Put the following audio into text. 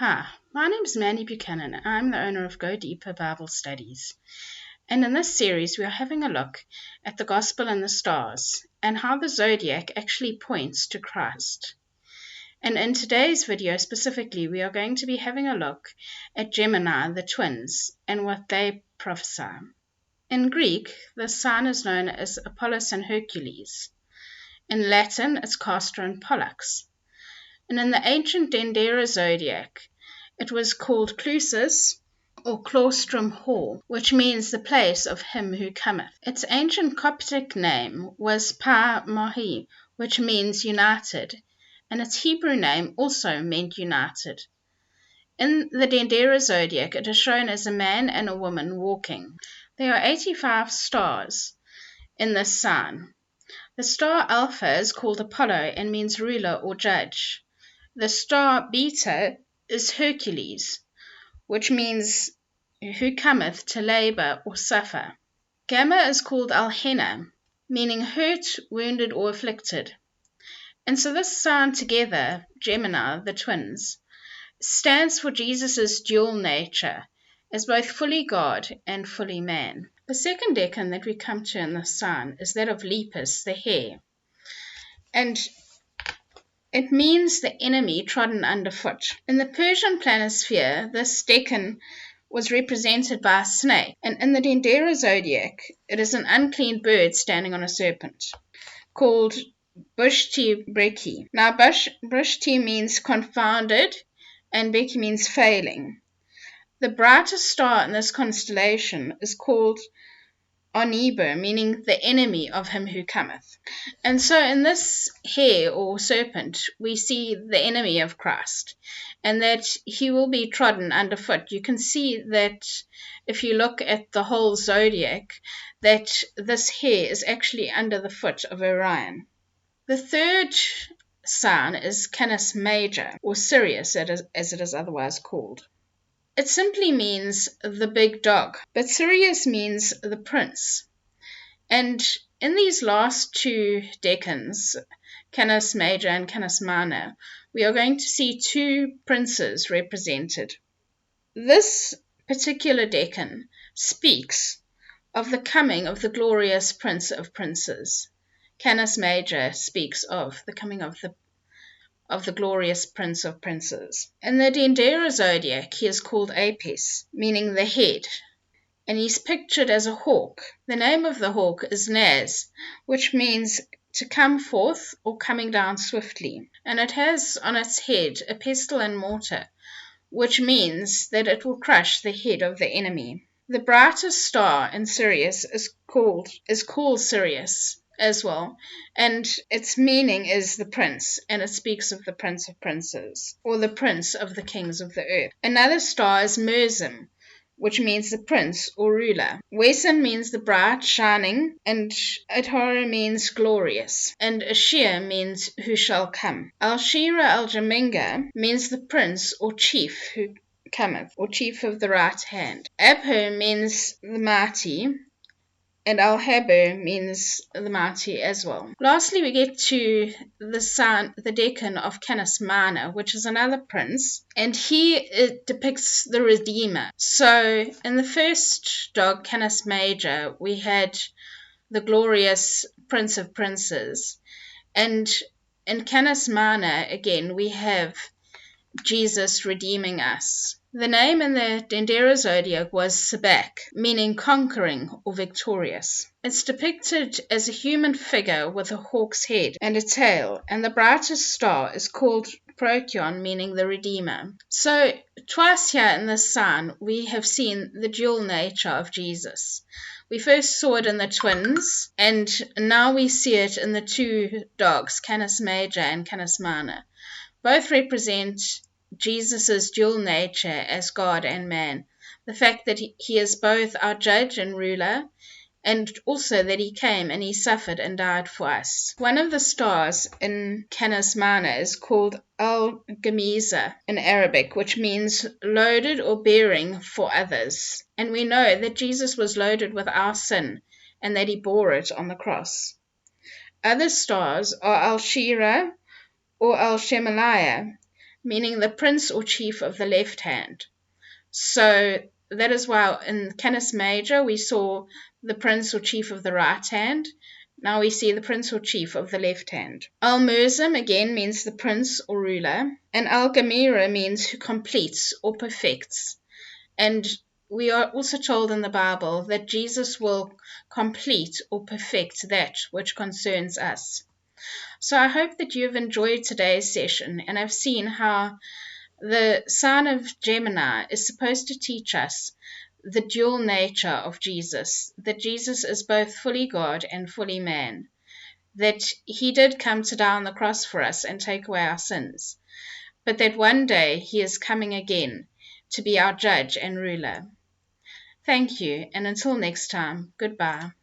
Hi, my name is Mandy Buchanan. I'm the owner of Go Deeper Bible Studies. And in this series, we are having a look at the Gospel and the stars and how the zodiac actually points to Christ. And in today's video specifically, we are going to be having a look at Gemini, the twins, and what they prophesy. In Greek, the sign is known as Apollos and Hercules. In Latin, it's Castor and Pollux. And in the ancient Dendera zodiac, it was called Clusis or Claustrum Hall, which means the place of him who cometh. Its ancient Coptic name was Pa Mahi, which means united, and its Hebrew name also meant united. In the Dendera zodiac, it is shown as a man and a woman walking. There are 85 stars in this sign. The star Alpha is called Apollo and means ruler or judge. The star Beta is Hercules, which means who cometh to labor or suffer. Gamma is called Alhena, meaning hurt, wounded, or afflicted. And so this sign together, Gemini, the twins, stands for Jesus' dual nature as both fully God and fully man. The second decan that we come to in this sign is that of Lepus, the hare. And it means the enemy trodden underfoot. In the Persian planisphere, this decan was represented by a snake, and in the Dendera zodiac, it is an unclean bird standing on a serpent, called Bushti Breki. Now, Bushti means confounded, and Beki means failing. The brightest star in this constellation is called Onibo, meaning the enemy of him who cometh. And so in this hare or serpent, we see the enemy of Christ, and that he will be trodden underfoot. You can see that if you look at the whole zodiac, that this hare is actually under the foot of Orion. The third sign is Canis Major, or Sirius, as it is otherwise called. It simply means the big dog, but Sirius means the prince. And in these last two decans, Canis Major and Canis Minor, we are going to see two princes represented. This particular decan speaks of the coming of the glorious Prince of Princes. Canis Major speaks of the coming of the glorious Prince of Princes. In the Dendera zodiac, he is called Apis, meaning the head, and he's pictured as a hawk. The name of the hawk is Naz, which means to come forth or coming down swiftly, and it has on its head a pestle and mortar, which means that it will crush the head of the enemy. The brightest star in Sirius is called Sirius as well, and its meaning is the prince, and it speaks of the Prince of Princes, or the Prince of the Kings of the earth. Another star is Mersum, which means the prince or ruler. Wesum means the bright, shining, and Athora means glorious, and Ashir means who shall come. Al-Shira al-Jaminga means the prince or chief who cometh, or chief of the right hand. Abher means the mighty, and Al-Haber means the mighty as well. Lastly, we get to the decan of Canis Minor, which is another prince, and it depicts the Redeemer. So in the first dog, Canis Major, we had the glorious Prince of Princes, and in Canis Minor, again, we have Jesus redeeming us. The name in the Dendera zodiac was Sabak, meaning conquering or victorious. It's depicted as a human figure with a hawk's head and a tail, and the brightest star is called Procyon, meaning the Redeemer. So twice here in this sign, we have seen the dual nature of Jesus. We first saw it in the twins, and now we see it in the two dogs, Canis Major and Canis Minor. Both represent Jesus' dual nature as God and man, the fact that he is both our judge and ruler, and also that he came and he suffered and died for us. One of the stars in Canis Minor is called Al-Gamiza in Arabic, which means loaded or bearing for others. And we know that Jesus was loaded with our sin and that he bore it on the cross. Other stars are Al-Shira or Al-Shemaliah, meaning the prince or chief of the left hand. So that is why in Canis Major we saw the prince or chief of the right hand. Now we see the prince or chief of the left hand. Al-Murzim again means the prince or ruler, and Al-Gamira means who completes or perfects. And we are also told in the Bible that Jesus will complete or perfect that which concerns us. So I hope that you have enjoyed today's session and have seen how the sign of Gemini is supposed to teach us the dual nature of Jesus, that Jesus is both fully God and fully man, that he did come to die on the cross for us and take away our sins, but that one day he is coming again to be our judge and ruler. Thank you, and until next time, goodbye.